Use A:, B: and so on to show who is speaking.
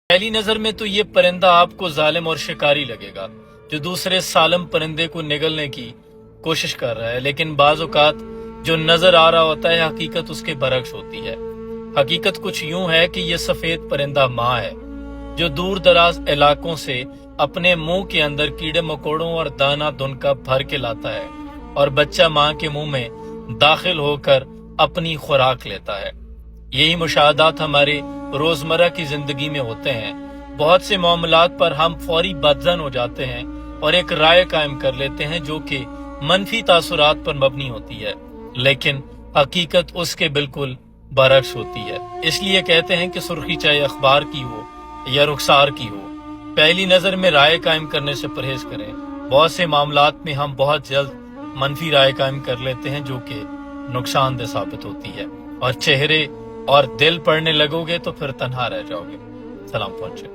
A: پہلی نظر میں تو یہ پرندہ آپ کو ظالم اور شکاری لگے گا جو دوسرے سالم پرندے کو نگلنے کی کوشش کر رہا ہے، لیکن بعض اوقات جو نظر آ رہا ہوتا ہے حقیقت اس کے برعکس ہوتی ہے۔ حقیقت کچھ یوں ہے کہ یہ سفید پرندہ ماں ہے جو دور دراز علاقوں سے اپنے منہ کے اندر کیڑے مکوڑوں اور دانہ دنکا بھر کے لاتا ہے اور بچہ ماں کے منہ میں داخل ہو کر اپنی خوراک لیتا ہے۔ یہی مشاہدات ہمارے روزمرہ کی زندگی میں ہوتے ہیں۔ بہت سے معاملات پر ہم فوری بدظن ہو جاتے ہیں اور ایک رائے قائم کر لیتے ہیں جو کہ منفی تاثرات پر مبنی ہوتی ہے، لیکن حقیقت اس کے بالکل برعکس ہوتی ہے۔ اس لیے کہتے ہیں کہ سرخی چاہے اخبار کی ہو یا رخسار کی ہو، پہلی نظر میں رائے قائم کرنے سے پرہیز کریں۔ بہت سے معاملات میں ہم بہت جلد منفی رائے قائم کر لیتے ہیں جو کہ نقصان دہ ثابت ہوتی ہے، اور چہرے اور دل پڑھنے لگو گے تو پھر تنہا رہ جاؤ گے۔ سلام پہنچے۔